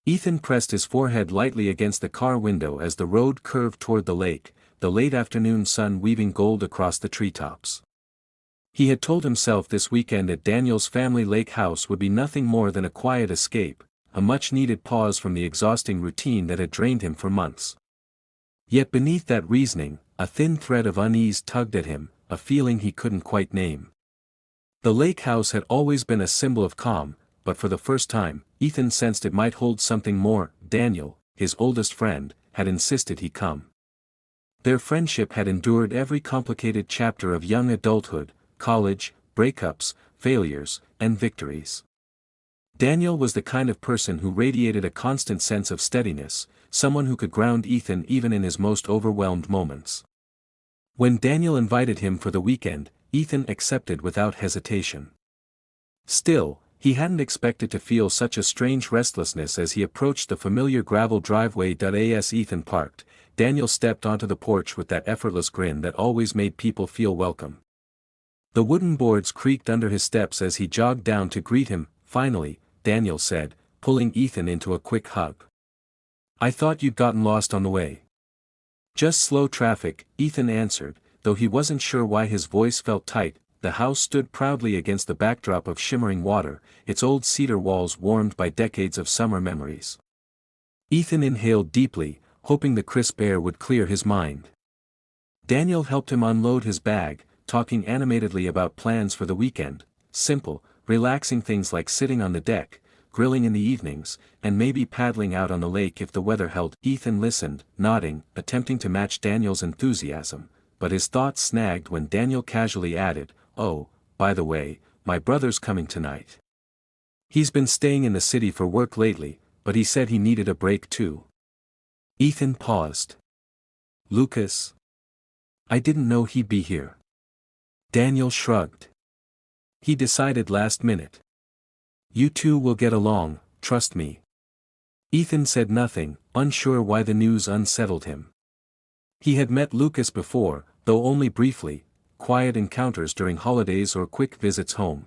Ethan pressed his forehead lightly against the car window as the road curved toward the lake, the late afternoon sun weaving gold across the treetops. He had told himself this weekend at Daniel's family lake house would be nothing more than a quiet escape, a much-needed pause from the exhausting routine that had drained him for months. Yet beneath that reasoning, a thin thread of unease tugged at him, a feeling he couldn't quite name. The lake house had always been a symbol of calm, but for the first time, Ethan sensed it might hold something more. Daniel, his oldest friend, had insisted he come. Their friendship had endured every complicated chapter of young adulthood, college, breakups, failures, and victories. Daniel was the kind of person who radiated a constant sense of steadiness, someone who could ground Ethan even in his most overwhelmed moments. When Daniel invited him for the weekend, Ethan accepted without hesitation. Still, he hadn't expected to feel such a strange restlessness as he approached the familiar gravel driveway. As Ethan parked, Daniel stepped onto the porch with that effortless grin that always made people feel welcome. The wooden boards creaked under his steps as he jogged down to greet him. "Finally," Daniel said, pulling Ethan into a quick hug. "I thought you'd gotten lost on the way." "Just slow traffic," Ethan answered, though he wasn't sure why his voice felt tight. The house stood proudly against the backdrop of shimmering water, its old cedar walls warmed by decades of summer memories. Ethan inhaled deeply, hoping the crisp air would clear his mind. Daniel helped him unload his bag, talking animatedly about plans for the weekend, simple, relaxing things like sitting on the deck, grilling in the evenings, and maybe paddling out on the lake if the weather held. Ethan listened, nodding, attempting to match Daniel's enthusiasm, but his thoughts snagged when Daniel casually added, "Oh, by the way, my brother's coming tonight. He's been staying in the city for work lately, but he said he needed a break too." Ethan paused. "Lucas? I didn't know he'd be here." Daniel shrugged. "He decided last minute. You two will get along, trust me." Ethan said nothing, unsure why the news unsettled him. He had met Lucas before, though only briefly, quiet encounters during holidays or quick visits home.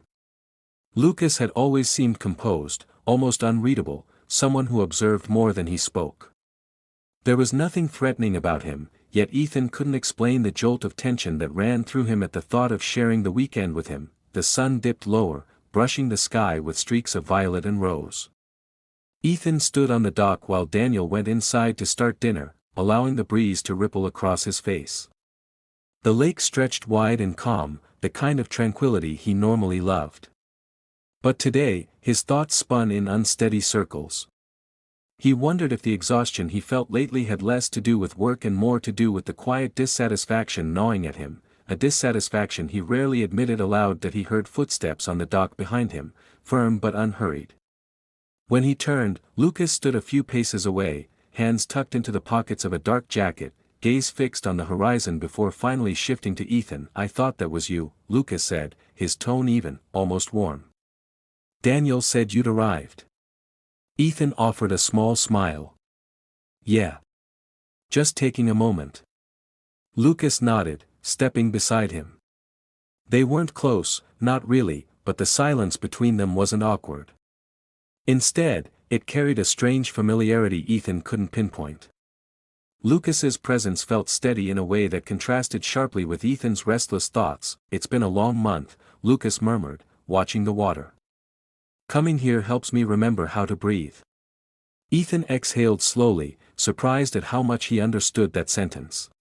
Lucas had always seemed composed, almost unreadable, someone who observed more than he spoke. There was nothing threatening about him, yet Ethan couldn't explain the jolt of tension that ran through him at the thought of sharing the weekend with him. The sun dipped lower, brushing the sky with streaks of violet and rose. Ethan stood on the dock while Daniel went inside to start dinner, allowing the breeze to ripple across his face. The lake stretched wide and calm, the kind of tranquility he normally loved. But today, his thoughts spun in unsteady circles. He wondered if the exhaustion he felt lately had less to do with work and more to do with the quiet dissatisfaction gnawing at him, a dissatisfaction he rarely admitted aloud. That he heard footsteps on the dock behind him, firm but unhurried. When he turned, Lucas stood a few paces away, hands tucked into the pockets of a dark jacket, gaze fixed on the horizon before finally shifting to Ethan. "I thought that was you," Lucas said, his tone even, almost warm. "Daniel said you'd arrived." Ethan offered a small smile. "Yeah. Just taking a moment." Lucas nodded, stepping beside him. They weren't close, not really, but the silence between them wasn't awkward. Instead, it carried a strange familiarity Ethan couldn't pinpoint. Lucas's presence felt steady in a way that contrasted sharply with Ethan's restless thoughts. "It's been a long month," Lucas murmured, watching the water. "Coming here helps me remember how to breathe." Ethan exhaled slowly, surprised at how much he understood that sentence.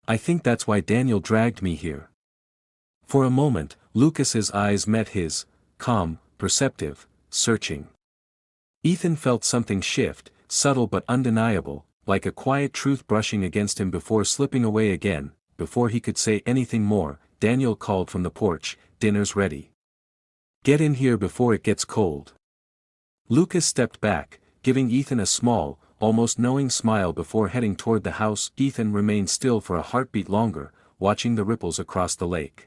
"I think that's why Daniel dragged me here." For a moment, Lucas's eyes met his, calm, perceptive, searching. Ethan felt something shift, subtle but undeniable, like a quiet truth brushing against him before slipping away again. Before he could say anything more, Daniel called from the porch, "Dinner's ready. Get in here before it gets cold." Lucas stepped back, giving Ethan a small, almost knowing smile before heading toward the house. Ethan remained still for a heartbeat longer, watching the ripples across the lake.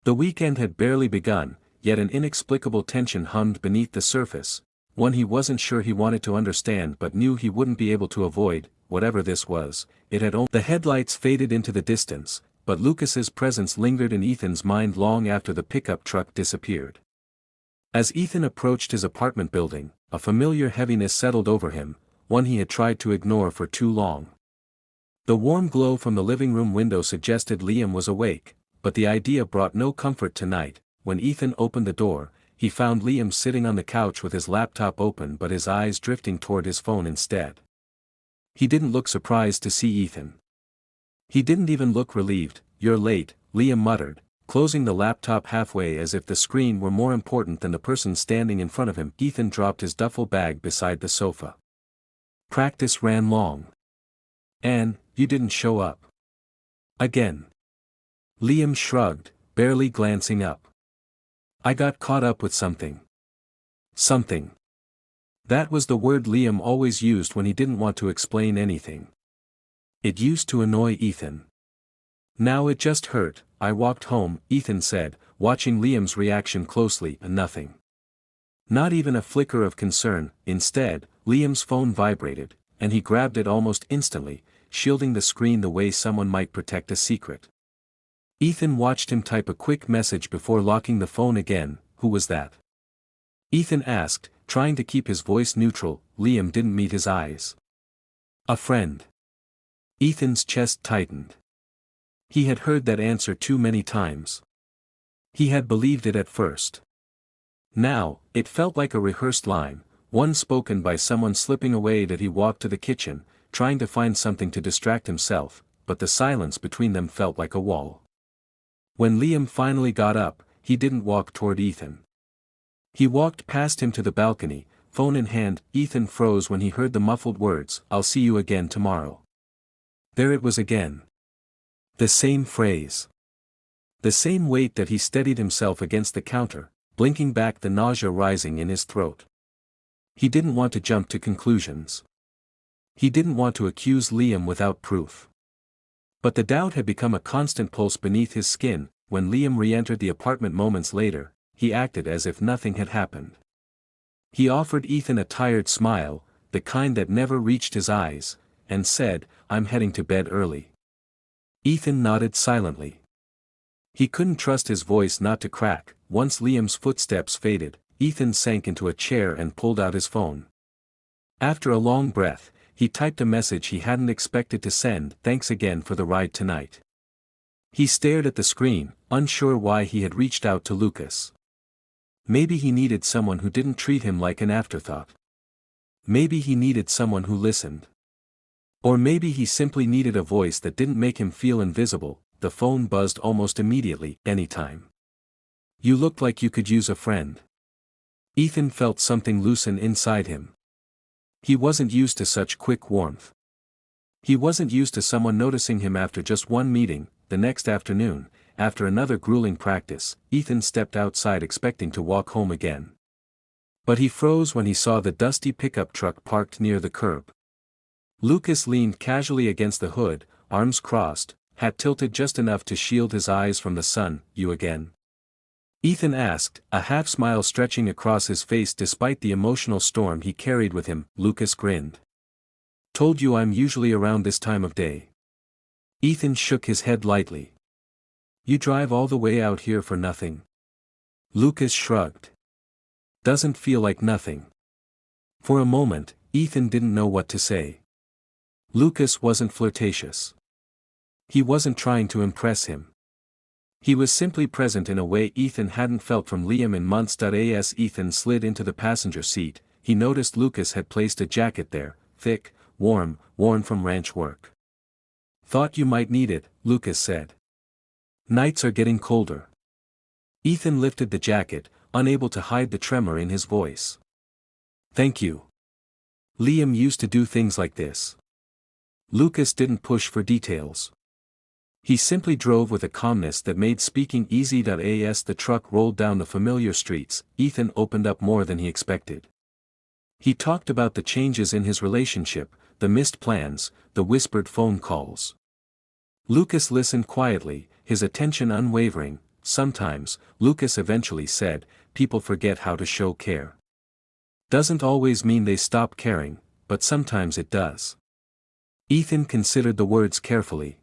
The weekend had barely begun, yet an inexplicable tension hummed beneath the surface, one he wasn't sure he wanted to understand but knew he wouldn't be able to avoid. Whatever this was, it had only. The headlights faded into the distance, but Lucas's presence lingered in Ethan's mind long after the pickup truck disappeared. As Ethan approached his apartment building, a familiar heaviness settled over him, one he had tried to ignore for too long. The warm glow from the living room window suggested Liam was awake, but the idea brought no comfort tonight. When Ethan opened the door, he found Liam sitting on the couch with his laptop open but his eyes drifting toward his phone instead. He didn't look surprised to see Ethan. He didn't even look relieved. "You're late," Liam muttered, closing the laptop halfway as if the screen were more important than the person standing in front of him. Ethan dropped his duffel bag beside the sofa. "Practice ran long. And, you didn't show up. Again." Liam shrugged, barely glancing up. "I got caught up with something." Something. That was the word Liam always used when he didn't want to explain anything. It used to annoy Ethan. Now it just hurt. "I walked home," Ethan said, watching Liam's reaction closely. "Nothing." Not even a flicker of concern. Instead, Liam's phone vibrated, and he grabbed it almost instantly, shielding the screen the way someone might protect a secret. Ethan watched him type a quick message before locking the phone again. "Who was that?" Ethan asked, trying to keep his voice neutral. Liam didn't meet his eyes. "A friend." Ethan's chest tightened. He had heard that answer too many times. He had believed it at first. Now, it felt like a rehearsed line, one spoken by someone slipping away. That he walked to the kitchen, trying to find something to distract himself, but the silence between them felt like a wall. When Liam finally got up, he didn't walk toward Ethan. He walked past him to the balcony, phone in hand. Ethan froze when he heard the muffled words, "I'll see you again tomorrow." There it was again. The same phrase. The same weight. That he steadied himself against the counter, blinking back the nausea rising in his throat. He didn't want to jump to conclusions. He didn't want to accuse Liam without proof. But the doubt had become a constant pulse beneath his skin. When Liam re-entered the apartment moments later, he acted as if nothing had happened. He offered Ethan a tired smile, the kind that never reached his eyes, and said, "I'm heading to bed early." Ethan nodded silently. He couldn't trust his voice not to crack. Once Liam's footsteps faded, Ethan sank into a chair and pulled out his phone. After a long breath, he typed a message he hadn't expected to send. "Thanks again for the ride tonight." He stared at the screen, unsure why he had reached out to Lucas. Maybe he needed someone who didn't treat him like an afterthought. Maybe he needed someone who listened. Or maybe he simply needed a voice that didn't make him feel invisible. The phone buzzed almost immediately. "Anytime. You looked like you could use a friend." Ethan felt something loosen inside him. He wasn't used to such quick warmth. He wasn't used to someone noticing him after just one meeting. The next afternoon, after another grueling practice, Ethan stepped outside expecting to walk home again. But he froze when he saw the dusty pickup truck parked near the curb. Lucas leaned casually against the hood, arms crossed, hat tilted just enough to shield his eyes from the sun. "You again?" Ethan asked, a half-smile stretching across his face despite the emotional storm he carried with him. Lucas grinned. "Told you I'm usually around this time of day." Ethan shook his head lightly. "You drive all the way out here for nothing?" Lucas shrugged. "Doesn't feel like nothing." For a moment, Ethan didn't know what to say. Lucas wasn't flirtatious. He wasn't trying to impress him. He was simply present in a way Ethan hadn't felt from Liam in months. As Ethan slid into the passenger seat, he noticed Lucas had placed a jacket there, thick, warm, worn from ranch work. "Thought you might need it," Lucas said. "Nights are getting colder." Ethan lifted the jacket, unable to hide the tremor in his voice. "Thank you." Liam used to do things like this. Lucas didn't push for details. He simply drove with a calmness that made speaking easy. As the truck rolled down the familiar streets, Ethan opened up more than he expected. He talked about the changes in his relationship, the missed plans, the whispered phone calls. Lucas listened quietly, his attention unwavering. Sometimes, Lucas eventually said, people forget how to show care. Doesn't always mean they stop caring, but sometimes it does. Ethan considered the words carefully.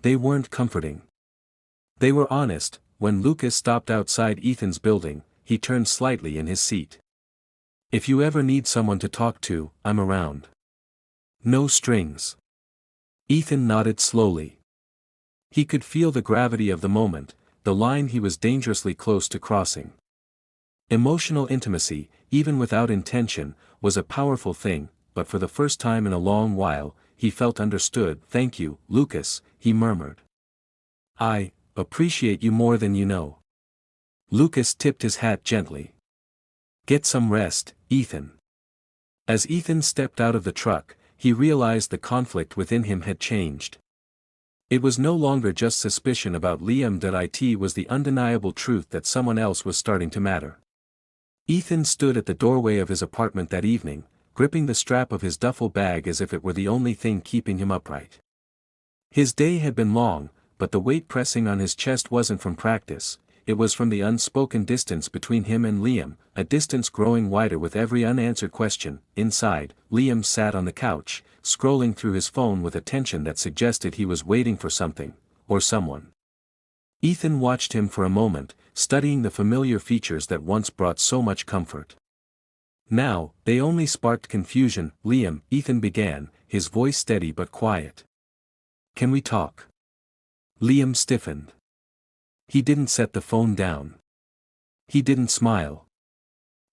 They weren't comforting. They were honest. When Lucas stopped outside Ethan's building, he turned slightly in his seat. If you ever need someone to talk to, I'm around. No strings. Ethan nodded slowly. He could feel the gravity of the moment, the line he was dangerously close to crossing. Emotional intimacy, even without intention, was a powerful thing, but for the first time in a long while, he felt understood. Thank you, Lucas, he murmured. I appreciate you more than you know. Lucas tipped his hat gently. Get some rest, Ethan. As Ethan stepped out of the truck, he realized the conflict within him had changed. It was no longer just suspicion about Liam. It was the undeniable truth that someone else was starting to matter. Ethan stood at the doorway of his apartment that evening, gripping the strap of his duffel bag as if it were the only thing keeping him upright. His day had been long, but the weight pressing on his chest wasn't from practice, it was from the unspoken distance between him and Liam, a distance growing wider with every unanswered question. Inside, Liam sat on the couch, scrolling through his phone with a tension that suggested he was waiting for something, or someone. Ethan watched him for a moment, studying the familiar features that once brought so much comfort. Now, they only sparked confusion. Liam, Ethan began, his voice steady but quiet. Can we talk? Liam stiffened. He didn't set the phone down. He didn't smile.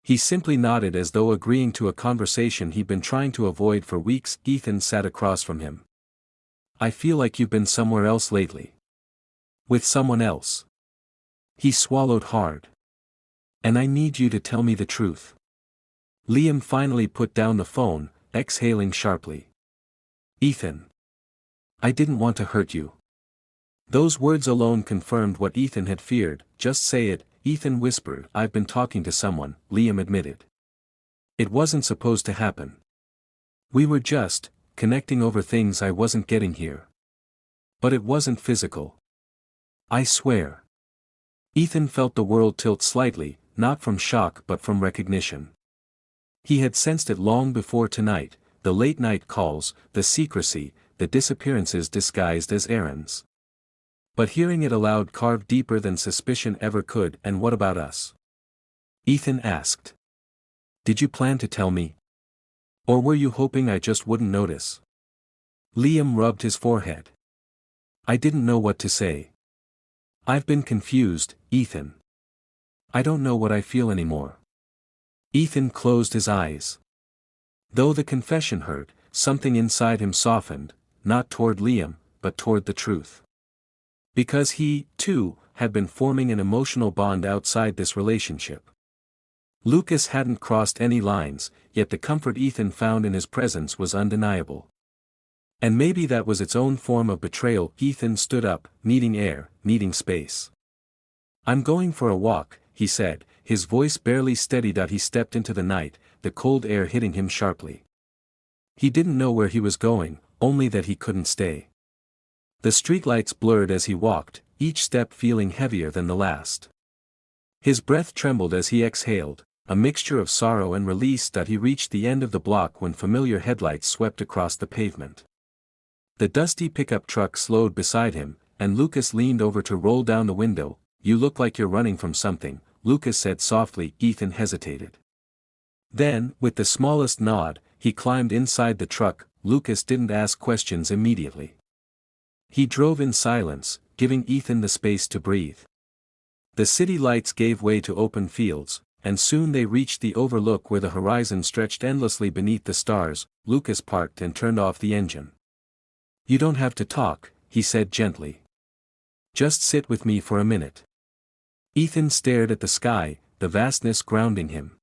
He simply nodded as though agreeing to a conversation he'd been trying to avoid for weeks. Ethan sat across from him. I feel like you've been somewhere else lately. With someone else. He swallowed hard. And I need you to tell me the truth. Liam finally put down the phone, exhaling sharply. Ethan. I didn't want to hurt you. Those words alone confirmed what Ethan had feared. Just say it, Ethan whispered. I've been talking to someone, Liam admitted. It wasn't supposed to happen. We were just connecting over things I wasn't getting here. But it wasn't physical. I swear. Ethan felt the world tilt slightly, not from shock but from recognition. He had sensed it long before tonight, the late-night calls, the secrecy, the disappearances disguised as errands. But hearing it aloud carved deeper than suspicion ever could. And what about us? Ethan asked. Did you plan to tell me? Or were you hoping I just wouldn't notice? Liam rubbed his forehead. I didn't know what to say. I've been confused, Ethan. I don't know what I feel anymore. Ethan closed his eyes. Though the confession hurt, something inside him softened, not toward Liam, but toward the truth. Because he, too, had been forming an emotional bond outside this relationship. Lucas hadn't crossed any lines, yet the comfort Ethan found in his presence was undeniable. And maybe that was its own form of betrayal. Ethan stood up, needing air, needing space. I'm going for a walk, he said, his voice barely steady. He stepped into the night, the cold air hitting him sharply. He didn't know where he was going, only that he couldn't stay. The streetlights blurred as he walked, each step feeling heavier than the last. His breath trembled as he exhaled, a mixture of sorrow and release. He reached the end of the block when familiar headlights swept across the pavement. The dusty pickup truck slowed beside him, and Lucas leaned over to roll down the window. You look like you're running from something, Lucas said softly. Ethan hesitated. Then, with the smallest nod, he climbed inside the truck. Lucas didn't ask questions immediately. He drove in silence, giving Ethan the space to breathe. The city lights gave way to open fields, and soon they reached the overlook where the horizon stretched endlessly beneath the stars. Lucas parked and turned off the engine. You don't have to talk, he said gently. Just sit with me for a minute. Ethan stared at the sky, the vastness grounding him.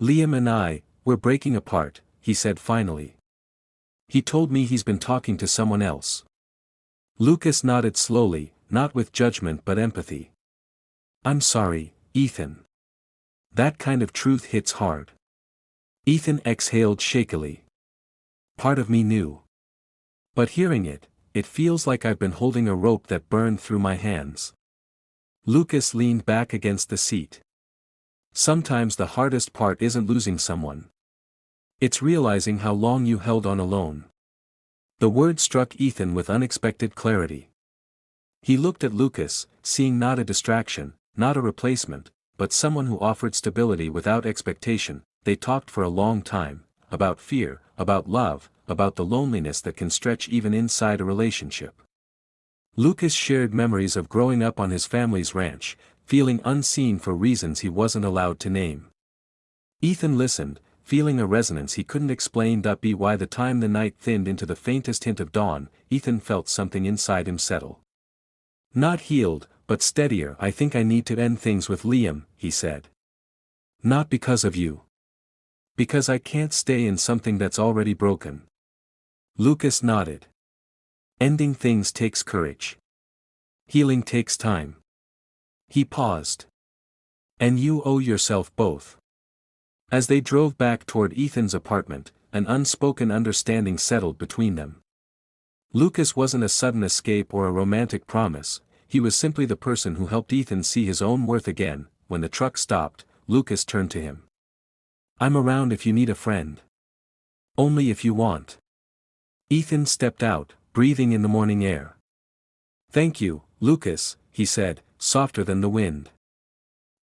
Liam and we're breaking apart, he said finally. He told me he's been talking to someone else. Lucas nodded slowly, not with judgment but empathy. I'm sorry, Ethan. That kind of truth hits hard. Ethan exhaled shakily. Part of me knew. But hearing it, it feels like I've been holding a rope that burned through my hands. Lucas leaned back against the seat. Sometimes the hardest part isn't losing someone. It's realizing how long you held on alone. The word struck Ethan with unexpected clarity. He looked at Lucas, seeing not a distraction, not a replacement, but someone who offered stability without expectation. They talked for a long time, about fear, about love, about the loneliness that can stretch even inside a relationship. Lucas shared memories of growing up on his family's ranch, feeling unseen for reasons he wasn't allowed to name. Ethan listened, feeling a resonance he couldn't explain. By the time the night thinned into the faintest hint of dawn, Ethan felt something inside him settle. Not healed, but steadier. I think I need to end things with Liam, he said. Not because of you. Because I can't stay in something that's already broken. Lucas nodded. Ending things takes courage. Healing takes time. He paused. And you owe yourself both. As they drove back toward Ethan's apartment, an unspoken understanding settled between them. Lucas wasn't a sudden escape or a romantic promise, he was simply the person who helped Ethan see his own worth again. When the truck stopped, Lucas turned to him. I'm around if you need a friend. Only if you want. Ethan stepped out, breathing in the morning air. Thank you, Lucas, he said, softer than the wind.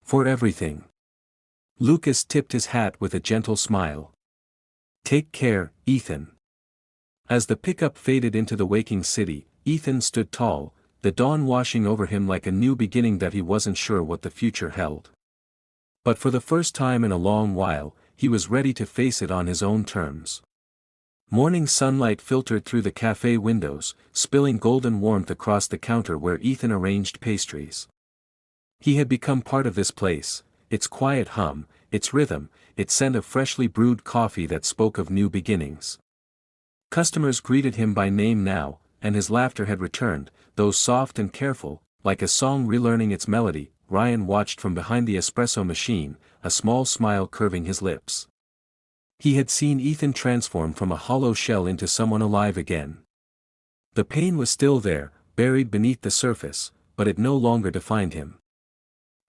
For everything. Lucas tipped his hat with a gentle smile. Take care, Ethan. As the pickup faded into the waking city, Ethan stood tall, the dawn washing over him like a new beginning that he wasn't sure what the future held. But for the first time in a long while, he was ready to face it on his own terms. Morning sunlight filtered through the cafe windows, spilling golden warmth across the counter where Ethan arranged pastries. He had become part of this place, its quiet hum, its rhythm, its scent of freshly brewed coffee that spoke of new beginnings. Customers greeted him by name now, and his laughter had returned, though soft and careful, like a song relearning its melody. Ryan watched from behind the espresso machine, a small smile curving his lips. He had seen Ethan transform from a hollow shell into someone alive again. The pain was still there, buried beneath the surface, but it no longer defined him.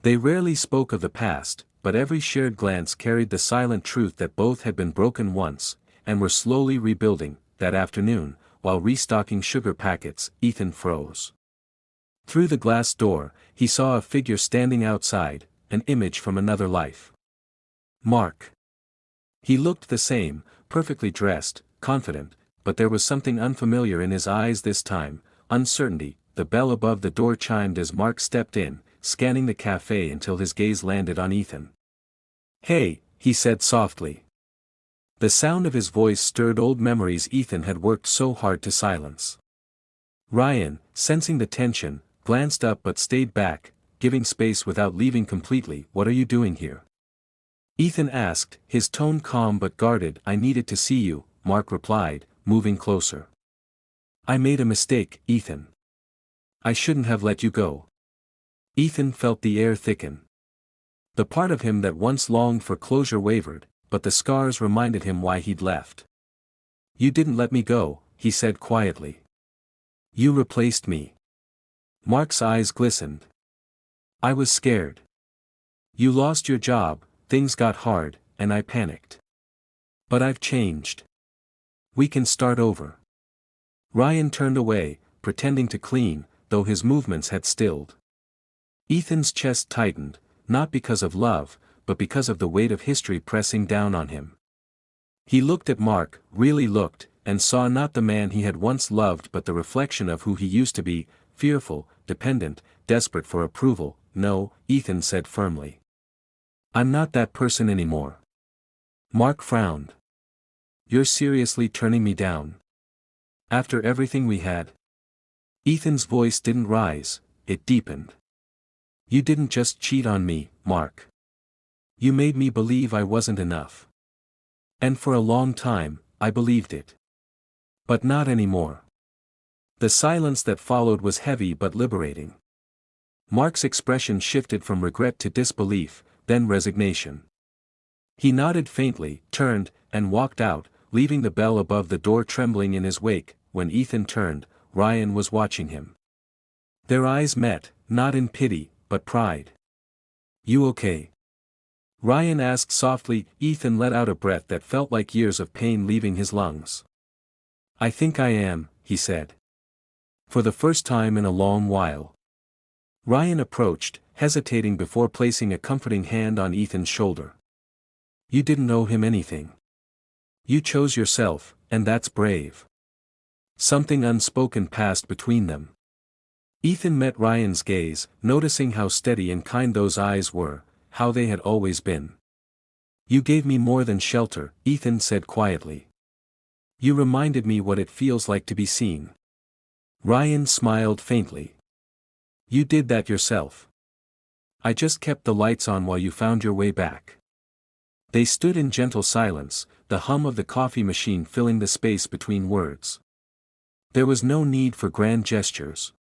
They rarely spoke of the past, but every shared glance carried the silent truth that both had been broken once, and were slowly rebuilding. That afternoon, while restocking sugar packets, Ethan froze. Through the glass door, he saw a figure standing outside, an image from another life. Mark. He looked the same, perfectly dressed, confident, but there was something unfamiliar in his eyes this time, uncertainty. The bell above the door chimed as Mark stepped in, scanning the cafe until his gaze landed on Ethan. Hey, he said softly. The sound of his voice stirred old memories Ethan had worked so hard to silence. Ryan, sensing the tension, glanced up but stayed back, giving space without leaving completely. What are you doing here? Ethan asked, his tone calm but guarded. I needed to see you, Mark replied, moving closer. I made a mistake, Ethan. I shouldn't have let you go. Ethan felt the air thicken. The part of him that once longed for closure wavered, but the scars reminded him why he'd left. You didn't let me go, he said quietly. You replaced me. Mark's eyes glistened. I was scared. You lost your job, things got hard, and I panicked. But I've changed. We can start over. Ryan turned away, pretending to clean, though his movements had stilled. Ethan's chest tightened, not because of love, but because of the weight of history pressing down on him. He looked at Mark, really looked, and saw not the man he had once loved but the reflection of who he used to be, fearful, dependent, desperate for approval. No, Ethan said firmly. I'm not that person anymore. Mark frowned. You're seriously turning me down? After everything we had? Ethan's voice didn't rise, it deepened. You didn't just cheat on me, Mark. You made me believe I wasn't enough. And for a long time, I believed it. But not anymore. The silence that followed was heavy but liberating. Mark's expression shifted from regret to disbelief, then resignation. He nodded faintly, turned, and walked out, leaving the bell above the door trembling in his wake. When Ethan turned, Ryan was watching him. Their eyes met, not in pity, but pride. You okay? Ryan asked softly. Ethan let out a breath that felt like years of pain leaving his lungs. I think I am, he said. For the first time in a long while. Ryan approached, hesitating before placing a comforting hand on Ethan's shoulder. You didn't owe him anything. You chose yourself, and that's brave. Something unspoken passed between them. Ethan met Ryan's gaze, noticing how steady and kind those eyes were, how they had always been. You gave me more than shelter, Ethan said quietly. You reminded me what it feels like to be seen. Ryan smiled faintly. You did that yourself. I just kept the lights on while you found your way back. They stood in gentle silence, the hum of the coffee machine filling the space between words. There was no need for grand gestures.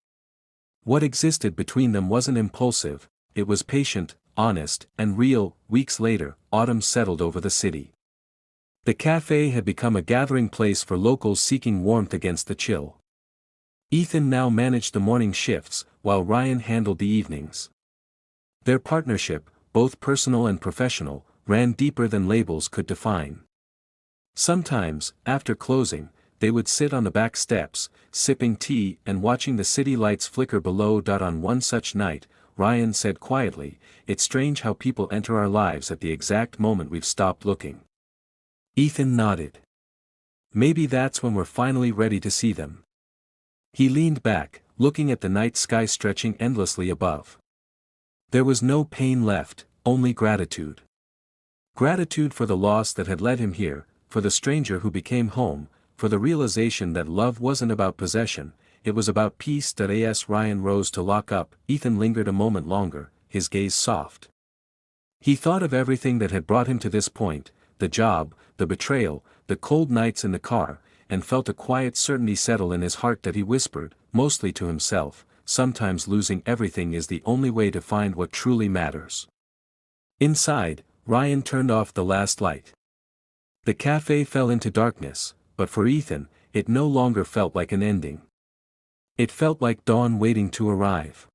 What existed between them wasn't impulsive, it was patient, honest, and real. Weeks later, autumn settled over the city. The cafe had become a gathering place for locals seeking warmth against the chill. Ethan now managed the morning shifts, while Ryan handled the evenings. Their partnership, both personal and professional, ran deeper than labels could define. Sometimes, after closing, they would sit on the back steps, sipping tea and watching the city lights flicker below. On one such night, Ryan said quietly, "It's strange how people enter our lives at the exact moment we've stopped looking." Ethan nodded. Maybe that's when we're finally ready to see them. He leaned back, looking at the night sky stretching endlessly above. There was no pain left, only gratitude. Gratitude for the loss that had led him here, for the stranger who became home, for the realization that love wasn't about possession, it was about peace. As Ryan rose to lock up, Ethan lingered a moment longer, his gaze soft. He thought of everything that had brought him to this point, the job, the betrayal, the cold nights in the car, and felt a quiet certainty settle in his heart that he whispered, mostly to himself, sometimes losing everything is the only way to find what truly matters. Inside, Ryan turned off the last light. The cafe fell into darkness, but for Ethan, it no longer felt like an ending. It felt like dawn waiting to arrive.